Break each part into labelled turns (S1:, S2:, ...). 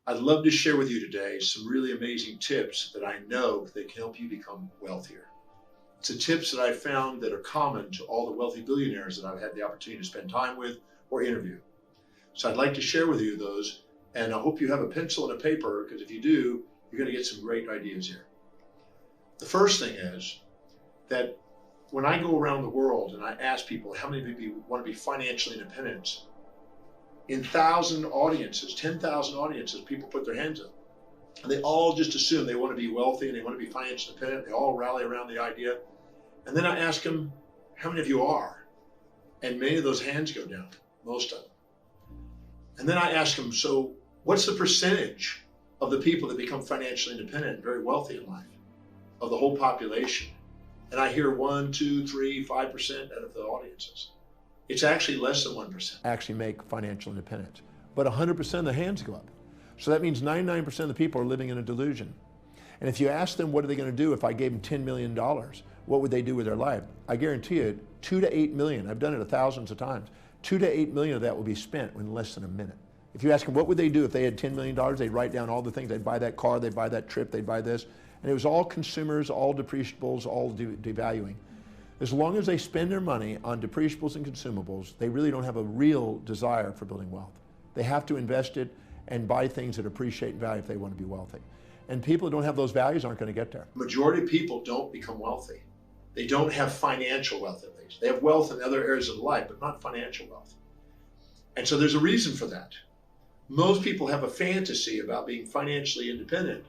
S1: I'd love to share with you today some really amazing tips that I know that can help you become wealthier. It's the tips that I found that are common to all the wealthy billionaires that I've had the opportunity to spend time with or interview. So I'd like to share with you those, and I hope you have a pencil and a paper, because if you do, you're going to get some great ideas here. The first thing is that when I go around the world and I ask people how many of you want to be financially independent, in 1,000 audiences, 10,000 audiences, people put their hands up. And they all just assume they want to be wealthy and they want to be financially independent. They all rally around the idea. And then I ask them, how many of you are? And many of those hands go down, most of them. And then I ask them, so what's the percentage of the people that become financially independent and very wealthy in life, of the whole population? And I hear 1, 2, 3, 5% out of the audiences. It's actually less than 1%.
S2: Actually make financial independence. But 100% of the hands go up. So that means 99% of the people are living in a delusion. And if you ask them what are they going to do if I gave them $10 million, what would they do with their life? I guarantee you 2 to 8 million, I've done it thousands of times, 2 to 8 million of that will be spent in less than a minute. If you ask them what would they do if they had $10 million, they'd write down all the things. They'd buy that car, they'd buy that trip, they'd buy this. And it was all consumers, all depreciables, all devaluing. As long as they spend their money on depreciables and consumables, they really don't have a real desire for building wealth. They have to invest it and buy things that appreciate in value if they want to be wealthy. And people who don't have those values aren't going to get there.
S1: Majority of people don't become wealthy. They don't have financial wealth at least. They have wealth in other areas of life, but not financial wealth. And so there's a reason for that. Most people have a fantasy about being financially independent.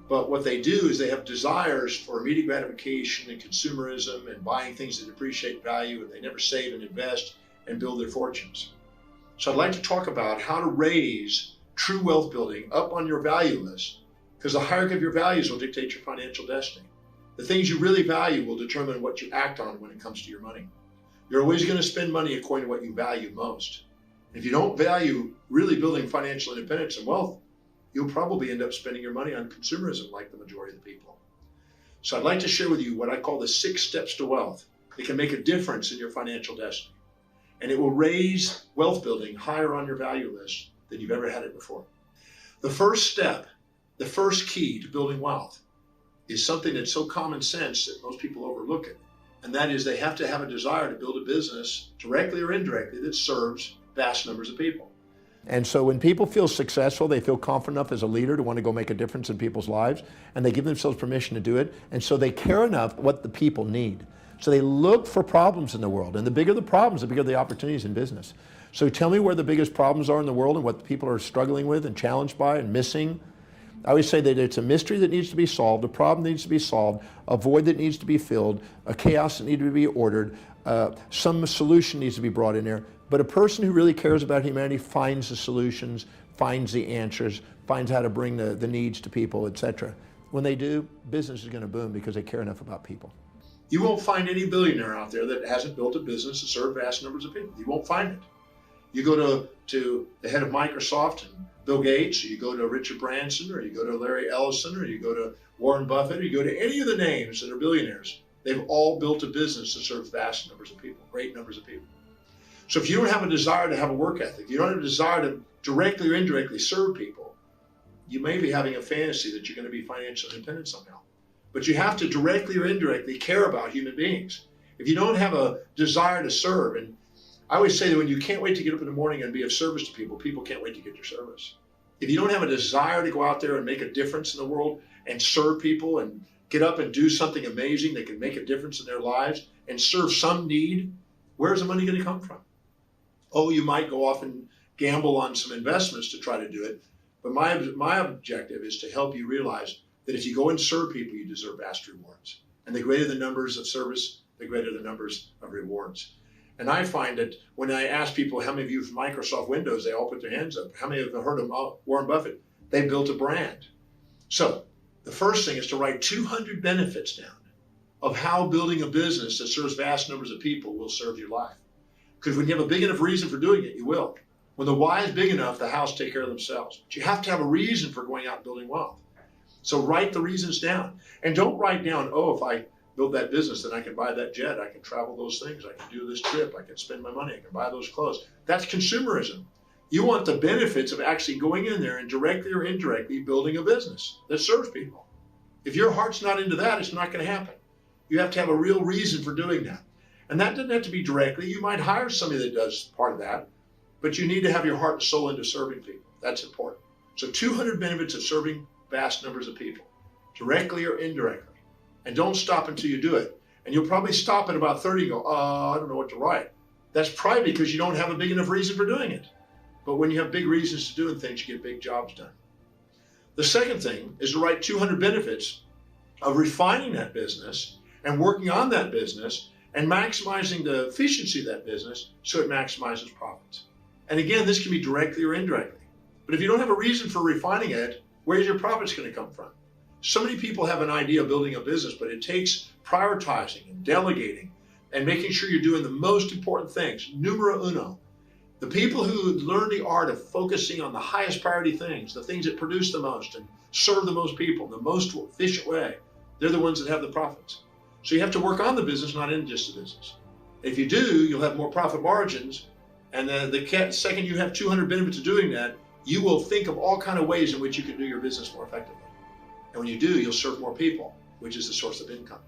S1: But what they do is they have desires for immediate gratification and consumerism and buying things that depreciate value, and they never save and invest and build their fortunes. So I'd like to talk about how to raise true wealth building up on your value list, because the hierarchy of your values will dictate your financial destiny. The things you really value will determine what you act on when it comes to your money. You're always going to spend money according to what you value most. If you don't value really building financial independence and wealth, you'll probably end up spending your money on consumerism like the majority of the people. So I'd like to share with you what I call the 6 steps to wealth that can make a difference in your financial destiny. And it will raise wealth building higher on your value list than you've ever had it before. The first step, the first key to building wealth, is something that's so common sense that most people overlook it. And that is they have to have a desire to build a business, directly or indirectly, that serves vast numbers of people.
S2: And so when people feel successful, they feel confident enough as a leader to want to go make a difference in people's lives, and they give themselves permission to do it. And so they care enough what the people need. So they look for problems in the world. And the bigger the problems, the bigger the opportunities in business. So tell me where the biggest problems are in the world and what the people are struggling with and challenged by and missing. I always say that it's a mystery that needs to be solved, a problem that needs to be solved, a void that needs to be filled, a chaos that needs to be ordered, some solution needs to be brought in there. But a person who really cares about humanity finds the solutions, finds the answers, finds how to bring the needs to people, etc. When they do, business is going to boom because they care enough about people.
S1: You won't find any billionaire out there that hasn't built a business to serve vast numbers of people. You won't find it. You go to the head of Microsoft and Bill Gates, or you go to Richard Branson, or you go to Larry Ellison, or you go to Warren Buffett, or you go to any of the names that are billionaires. They've all built a business that serves vast numbers of people, great numbers of people. So if you don't have a desire to have a work ethic, you don't have a desire to directly or indirectly serve people, you may be having a fantasy that you're going to be financially independent somehow. But you have to directly or indirectly care about human beings. If you don't have a desire to serve, and I always say that when you can't wait to get up in the morning and be of service to people, people can't wait to get your service. If you don't have a desire to go out there and make a difference in the world and serve people and get up and do something amazing that can make a difference in their lives and serve some need, where's the money going to come from? Oh, you might go off and gamble on some investments to try to do it. But my objective is to help you realize that if you go and serve people, you deserve vast rewards. And the greater the numbers of service, the greater the numbers of rewards. And I find that when I ask people how many of you from Microsoft Windows, they all put their hands up. How many of you have heard of Warren Buffett? They built a brand. So the first thing is to write 200 benefits down of how building a business that serves vast numbers of people will serve your life. Because when you have a big enough reason for doing it, you will. When the why is big enough, the house take care of themselves. But you have to have a reason for going out and building wealth. So write the reasons down. And don't write down, oh, if I build that business, then I can buy that jet, I can travel those things, I can do this trip, I can spend my money, I can buy those clothes. That's consumerism. You want the benefits of actually going in there and directly or indirectly building a business that serves people. If your heart's not into that, it's not going to happen. You have to have a real reason for doing that. And that doesn't have to be directly. You might hire somebody that does part of that, but you need to have your heart and soul into serving people. That's important. So 200 benefits of serving vast numbers of people, directly or indirectly. And don't stop until you do it. And you'll probably stop at about 30 and go, I don't know what to write. That's probably because you don't have a big enough reason for doing it. But when you have big reasons to doing things, you get big jobs done. The second thing is to write 200 benefits of refining that business and working on that business and maximizing the efficiency of that business so it maximizes profits. And again, this can be directly or indirectly. But if you don't have a reason for refining it, where's your profits going to come from? So many people have an idea of building a business, but it takes prioritizing and delegating and making sure you're doing the most important things. Numero uno. The people who learn the art of focusing on the highest priority things, the things that produce the most and serve the most people in the most efficient way, they're the ones that have the profits. So you have to work on the business, not in just the business. If you do, you'll have more profit margins. And then the second you have 200 benefits of doing that, you will think of all kinds of ways in which you can do your business more effectively. And when you do, you'll serve more people, which is the source of income.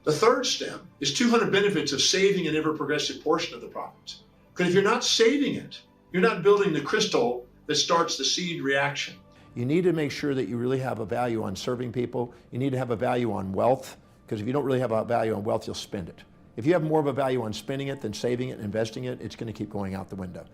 S1: The third step is 200 benefits of saving an ever-progressive portion of the profits. Because if you're not saving it, you're not building the crystal that starts the seed reaction.
S2: You need to make sure that you really have a value on serving people. You need to have a value on wealth, because if you don't really have a value on wealth, you'll spend it. If you have more of a value on spending it than saving it and investing it, it's going to keep going out the window.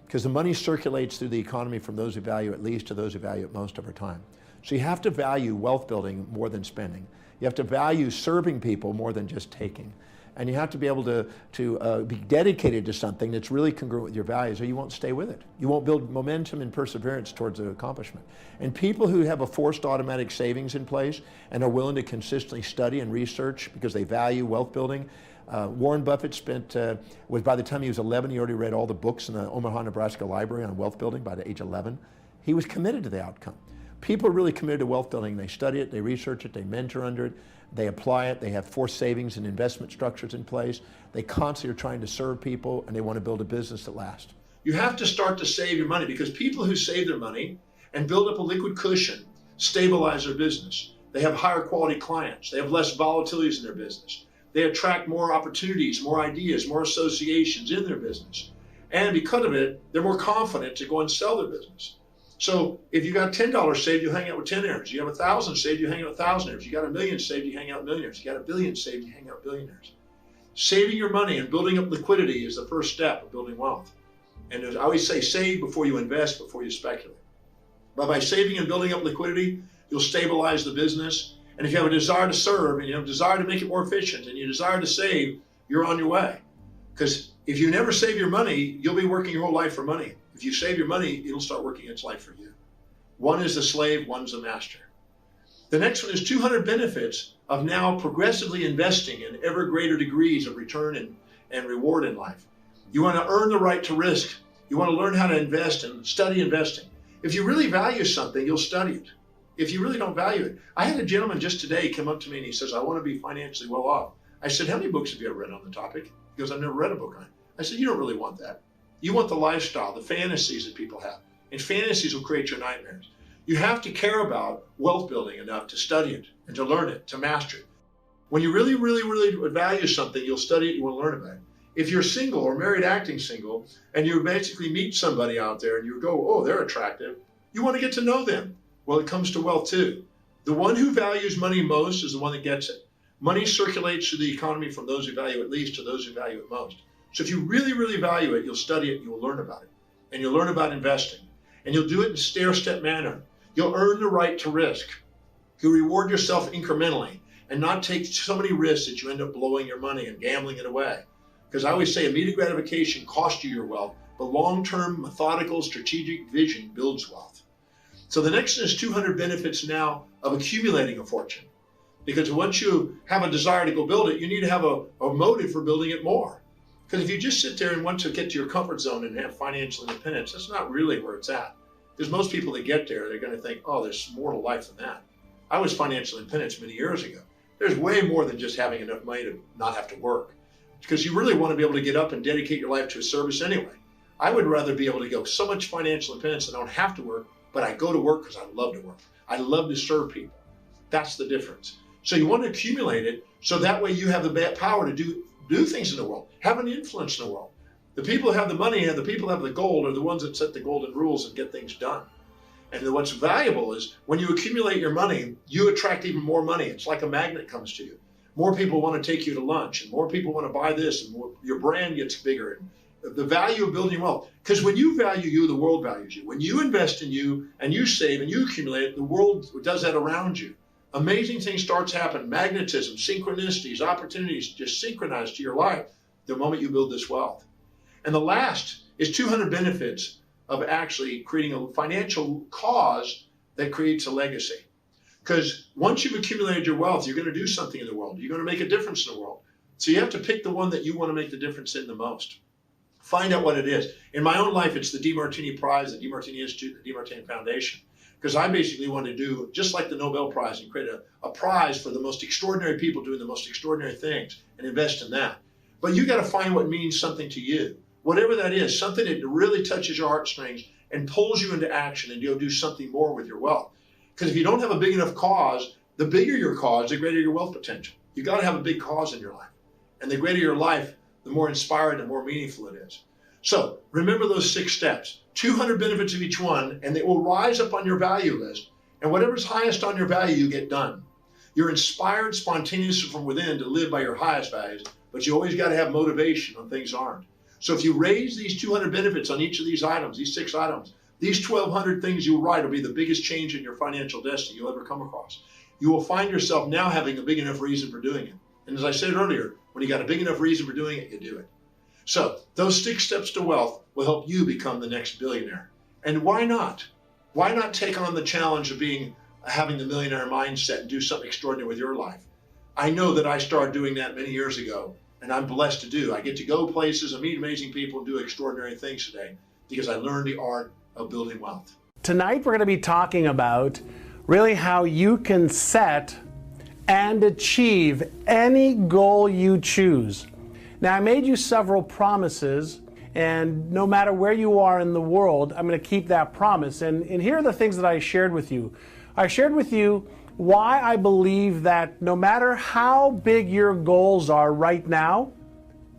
S2: Because the money circulates through the economy from those who value it least to those who value it most over time. So you have to value wealth building more than spending. You have to value serving people more than just taking. And you have to be able to be dedicated to something that's really congruent with your values, or you won't stay with it. You won't build momentum and perseverance towards the accomplishment. And people who have a forced automatic savings in place and are willing to consistently study and research because they value wealth building. Warren Buffett by the time he was 11, he already read all the books in the Omaha, Nebraska library on wealth building by the age 11. He was committed to the outcome. People are really committed to wealth building. They study it, they research it, they mentor under it, they apply it, they have forced savings and investment structures in place. They constantly are trying to serve people, and they want to build a business that lasts.
S1: You have to start to save your money, because people who save their money and build up a liquid cushion stabilize their business. They have higher quality clients. They have less volatilities in their business. They attract more opportunities, more ideas, more associations in their business. And because of it, they're more confident to go and sell their business. So if you got $10 saved, you hang out with 10 heirs. You have 1,000 saved, you hang out with 1,000 heirs. You got $1 million saved, you hang out with millionaires. You got $1 billion saved, you hang out with billionaires. Saving your money and building up liquidity is the first step of building wealth. And I always say, save before you invest, before you speculate. But by saving and building up liquidity, you'll stabilize the business. And if you have a desire to serve, and you have a desire to make it more efficient, and you desire to save, you're on your way. Because if you never save your money, you'll be working your whole life for money. If you save your money, it'll start working its life for you. One is the slave, one's the master. The next one is 200 benefits of now progressively investing in ever greater degrees of return and reward in life. You want to earn the right to risk. You want to learn how to invest and study investing. If you really value something, you'll study it. If you really don't value it. I had a gentleman just today come up to me and he says, I want to be financially well off. I said, how many books have you ever read on the topic? He goes, I've never read a book on it. I said, you don't really want that. You want the lifestyle, the fantasies that people have. And fantasies will create your nightmares. You have to care about wealth building enough to study it and to learn it, to master it. When you really, really, really value something, you'll study it, you want to learn about it. If you're single or married acting single, and you basically meet somebody out there and you go, oh, they're attractive, you want to get to know them. Well, it comes to wealth too. The one who values money most is the one that gets it. Money circulates through the economy from those who value it least to those who value it most. So if you really, really value it, you'll study it, you'll learn about it. And you'll learn about investing. And you'll do it in a stair-step manner. You'll earn the right to risk. You'll reward yourself incrementally and not take so many risks that you end up blowing your money and gambling it away. Because I always say immediate gratification costs you your wealth, but long-term, methodical, strategic vision builds wealth. So the next is 200 benefits now of accumulating a fortune. Because once you have a desire to go build it, you need to have a motive for building it more. Because if you just sit there and want to get to your comfort zone and have financial independence, that's not really where it's at. Because most people that get there, they're going to think, oh, there's more to life than that. I was financial independent many years ago. There's way more than just having enough money to not have to work. Because you really want to be able to get up and dedicate your life to a service anyway. I would rather be able to go so much financial independence I don't have to work, but I go to work because I love to work. I love to serve people. That's the difference. So you want to accumulate it so that way you have the power to do things in the world, have an influence in the world. The people who have the money and the people who have the gold are the ones that set the golden rules and get things done. And what's valuable is when you accumulate your money, you attract even more money. It's like a magnet comes to you. More people want to take you to lunch, and more people want to buy this, and your brand gets bigger. And the value of building wealth, because when you value you, the world values you. When you invest in you and you save and you accumulate, the world does that around you. Amazing things start to happen. Magnetism, synchronicities, opportunities just synchronize to your life the moment you build this wealth. And the last is 200 benefits of actually creating a financial cause that creates a legacy. Because once you've accumulated your wealth, you're going to do something in the world. You're going to make a difference in the world. So you have to pick the one that you want to make the difference in the most. Find out what it is. In my own life, it's the DeMartini Prize, the DeMartini Institute, the DeMartini Foundation. Because I basically want to do, just like the Nobel Prize, and create a prize for the most extraordinary people doing the most extraordinary things and invest in that. But you got to find what means something to you. Whatever that is, something that really touches your heartstrings and pulls you into action and you'll do something more with your wealth. Because if you don't have a big enough cause, the bigger your cause, the greater your wealth potential. You got to have a big cause in your life. And the greater your life, the more inspired and more meaningful it is. So remember those 6 steps, 200 benefits of each one, and they will rise up on your value list. And whatever's highest on your value, you get done. You're inspired spontaneously from within to live by your highest values, but you always got to have motivation when things aren't. So if you raise these 200 benefits on each of these items, these 6 items, these 1,200 things you write will be the biggest change in your financial destiny you'll ever come across. You will find yourself now having a big enough reason for doing it. And as I said earlier, when you got a big enough reason for doing it, you do it. So those 6 steps to wealth will help you become the next billionaire. And why not? Why not take on the challenge of having the millionaire mindset and do something extraordinary with your life? I know that I started doing that many years ago. And I'm blessed to do. I get to go places and meet amazing people and do extraordinary things today because I learned the art of building wealth.
S3: Tonight we're going to be talking about really how you can set and achieve any goal you choose. Now, I made you several promises, and no matter where you are in the world, I'm going to keep that promise. And here are the things that I shared with you. I shared with you why I believe that no matter how big your goals are right now,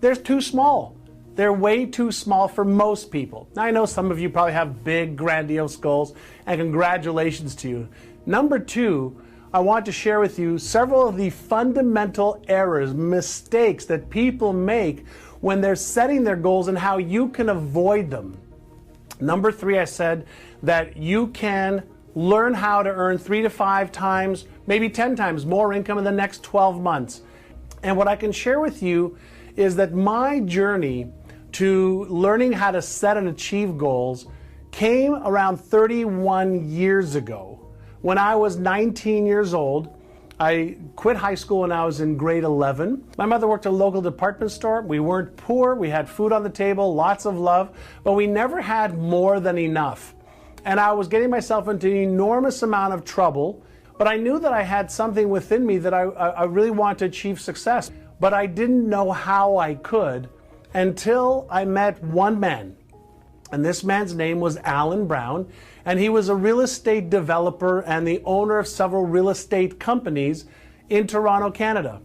S3: they're too small. They're way too small for most people. Now, I know some of you probably have big, grandiose goals, and congratulations to you. Number 2, I want to share with you several of the fundamental errors, mistakes that people make when they're setting their goals and how you can avoid them. Number 3, I said that you can learn how to earn 3 to 5 times, maybe 10 times more income in the next 12 months. And what I can share with you is that my journey to learning how to set and achieve goals came around 31 years ago. When I was 19 years old, I quit high school when I was in grade 11. My mother worked at a local department store. We weren't poor. We had food on the table, lots of love, but we never had more than enough. And I was getting myself into an enormous amount of trouble, but I knew that I had something within me that I really wanted to achieve success. But I didn't know how I could until I met one man. And this man's name was Alan Brown, and he was a real estate developer and the owner of several real estate companies in Toronto, Canada.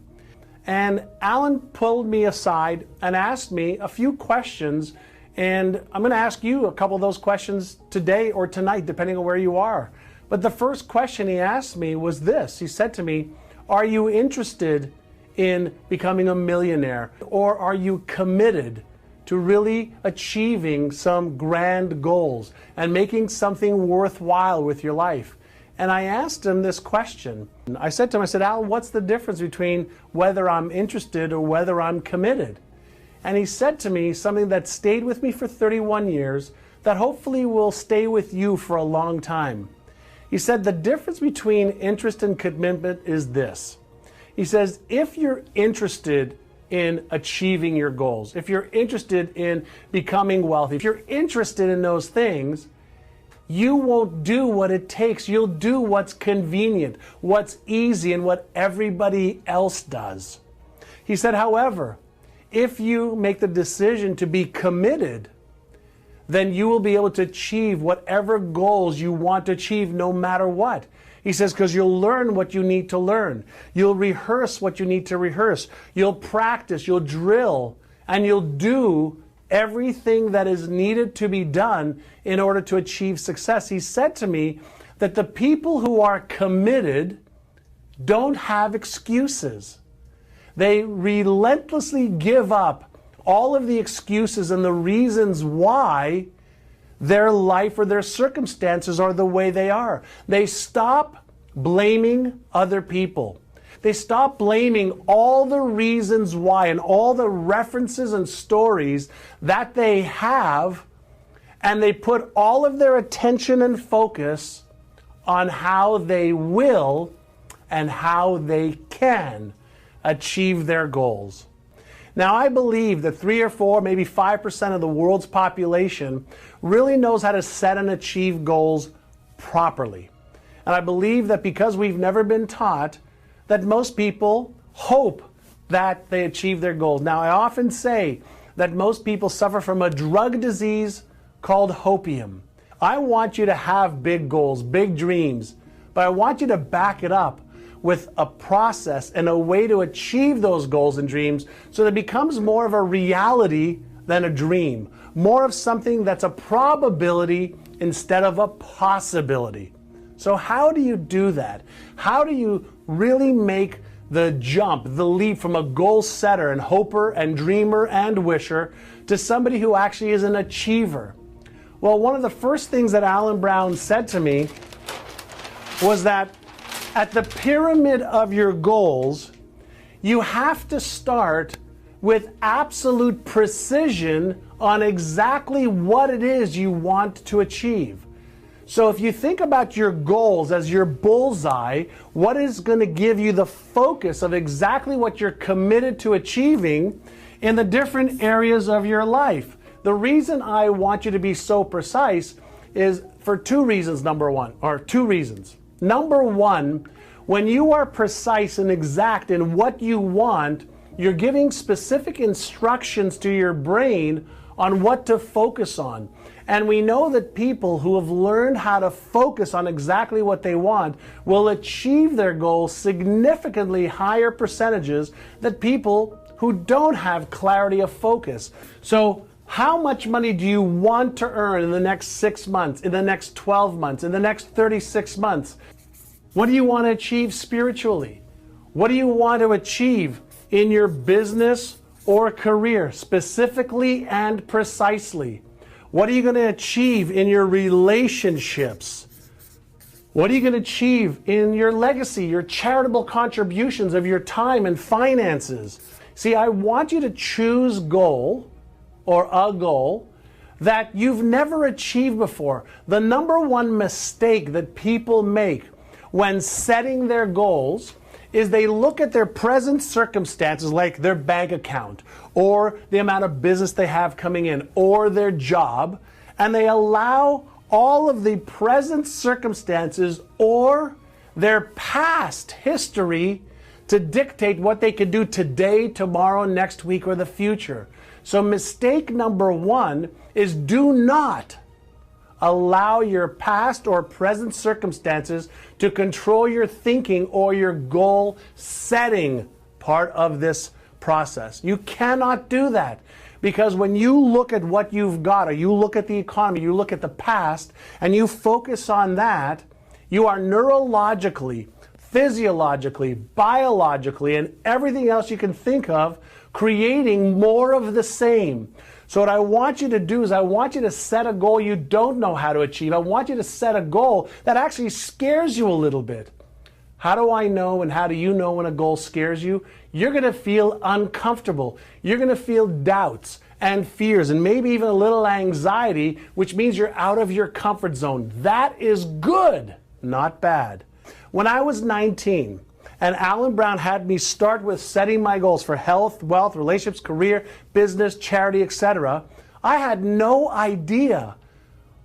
S3: And Alan pulled me aside and asked me a few questions. And I'm going to ask you a couple of those questions today or tonight, depending on where you are. But the first question he asked me was this. He said to me, are you interested in becoming a millionaire? Or are you committed to really achieving some grand goals and making something worthwhile with your life? And I asked him this question. I said to him, Alan, what's the difference between whether I'm interested or whether I'm committed? And he said to me something that stayed with me for 31 years, that hopefully will stay with you for a long time. He said the difference between interest and commitment is this. He says, if you're interested in achieving your goals, if you're interested in becoming wealthy, if you're interested in those things, you won't do what it takes. You'll do what's convenient, what's easy, and what everybody else does. He said, however, if you make the decision to be committed, then you will be able to achieve whatever goals you want to achieve no matter what. He says, because you'll learn what you need to learn. You'll rehearse what you need to rehearse. You'll practice, you'll drill, and you'll do everything that is needed to be done in order to achieve success. He said to me that the people who are committed don't have excuses. They relentlessly give up all of the excuses and the reasons why their life or their circumstances are the way they are. They stop blaming other people. They stop blaming all the reasons why and all the references and stories that they have, and they put all of their attention and focus on how they will and how they can achieve their goals. Now, I believe that 3 or 4, maybe 5% of the world's population really knows how to set and achieve goals properly. And I believe that because we've never been taught, that most people hope that they achieve their goals. Now, I often say that most people suffer from a drug disease called hopium. I want you to have big goals, big dreams, but I want you to back it up with a process and a way to achieve those goals and dreams so that it becomes more of a reality than a dream, more of something that's a probability instead of a possibility. So how do you do that? How do you really make the jump, the leap from a goal setter and hoper and dreamer and wisher to somebody who actually is an achiever? Well, one of the first things that Alan Brown said to me was that at the pyramid of your goals, you have to start with absolute precision on exactly what it is you want to achieve. So if you think about your goals as your bullseye, what is going to give you the focus of exactly what you're committed to achieving in the different areas of your life? The reason I want you to be so precise is for two reasons, Number one, when you are precise and exact in what you want, you're giving specific instructions to your brain on what to focus on. And we know that people who have learned how to focus on exactly what they want will achieve their goals significantly higher percentages than people who don't have clarity of focus. So how much money do you want to earn in the next 6 months, in the next 12 months, in the next 36 months? What do you want to achieve spiritually? What do you want to achieve in your business or career, specifically and precisely? What are you going to achieve in your relationships? What are you going to achieve in your legacy, your charitable contributions of your time and finances? See, I want you to choose goal or a goal that you've never achieved before. The number one mistake that people make when setting their goals is they look at their present circumstances, like their bank account or the amount of business they have coming in or their job, and they allow all of the present circumstances or their past history to dictate what they can do today, tomorrow, next week, or the future. So mistake number one is do not allow your past or present circumstances to control your thinking or your goal setting part of this process. You cannot do that, because when you look at what you've got, or you look at the economy, you look at the past, and you focus on that, you are neurologically, physiologically, biologically, and everything else you can think of, creating more of the same. So what I want you to do is I want you to set a goal you don't know how to achieve. I want you to set a goal that actually scares you a little bit. How do I know and how do you know when a goal scares you? You're going to feel uncomfortable. You're going to feel doubts and fears and maybe even a little anxiety, which means you're out of your comfort zone. That is good, not bad. When I was 19, and Alan Brown had me start with setting my goals for health, wealth, relationships, career, business, charity, etc., I had no idea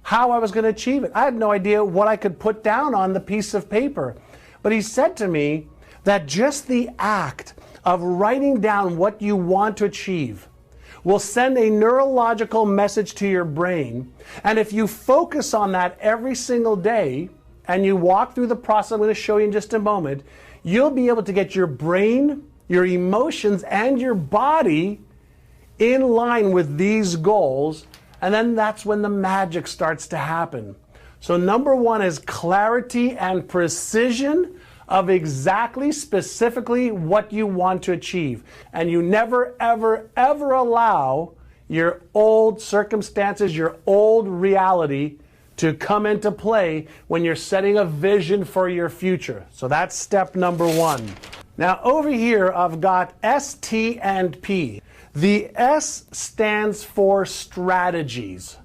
S3: how I was going to achieve it. I had no idea what I could put down on the piece of paper. But he said to me that just the act of writing down what you want to achieve, will send a neurological message to your brain. And if you focus on that every single day and you walk through the process I'm going to show you in just a moment, you'll be able to get your brain, your emotions, and your body in line with these goals. And then that's when the magic starts to happen. So number one is clarity and precision of exactly, specifically what you want to achieve. And you never, ever, ever allow your old circumstances, your old reality to come into play when you're setting a vision for your future. So that's step number one. Now over here, I've got S, T, and P. The S stands for strategies.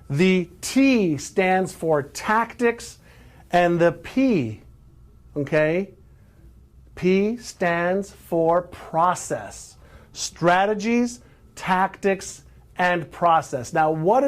S3: The T stands for tactics, and the P, okay, P stands for process. Strategies, tactics, and process. Now, what is